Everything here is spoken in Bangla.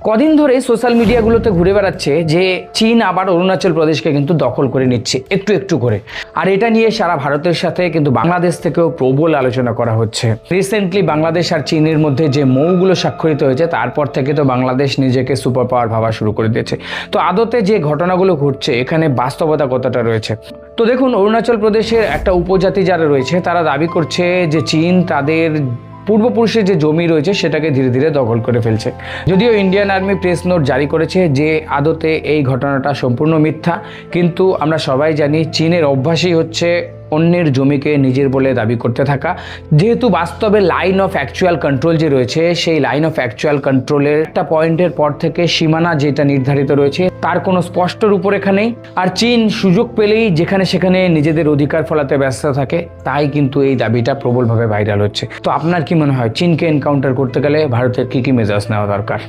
কদিন ধরে সোশ্যাল মিডিয়াগুলোতে ঘুরে বেড়াচ্ছে যে চীন আবার অরুণাচল প্রদেশকে কিন্তু দখল করে নিচ্ছে একটু একটু করে। আর এটা নিয়ে সারা ভারতের সাথে কিন্তু বাংলাদেশ থেকেও প্রবল আলোচনা করা হচ্ছে। রিসেন্টলি বাংলাদেশ আর চীনের মধ্যে যে মৌগুলো স্বাক্ষরিত হয়েছে তারপর থেকে তো বাংলাদেশ নিজেকে সুপার পাওয়ার ভাবা শুরু করে দিয়েছে। তো আদতে যে ঘটনাগুলো ঘটছে এখানে বাস্তবতা কতটা রয়েছে? তো দেখুন, অরুণাচল প্রদেশের একটা উপজাতি যারা রয়েছে তারা দাবি করছে যে চীন তাদের পূর্বপুরুষের যে জমি রয়েছে সেটাকে ধীরে ধীরে দখল করে ফেলছে। যদিও ইন্ডিয়ান আর্মি প্রেস নোট জারি করেছে যে আদতে এই ঘটনাটা সম্পূর্ণ মিথ্যা, কিন্তু আমরা সবাই জানি চীনের অভ্যাসই হচ্ছে অন্যের জমিকে নিজের বলে দাবি করতে থাকা। যেহেতু বাস্তবে লাইন অফ অ্যাকচুয়াল কন্ট্রোল যে রয়েছে সেই লাইন অফ অ্যাকচুয়াল কন্ট্রোলের একটা পয়েন্টের পর থেকে সীমানা যেটা নির্ধারিত রয়েছে তার কোনো স্পষ্ট রূপরেখা নেই। আর চীন সুযোগ পেলেই যেখানে সেখানে নিজেদের অধিকার ফলাতে ব্যস্ত থাকে, তাই কিন্তু এই দাবিটা প্রবলভাবে ভাইরাল হচ্ছে। তো আপনার কি মনে হয় চীনকে এনকাউন্টার করতে গেলে ভারতের কি কি মেজাজ নেওয়া দরকার?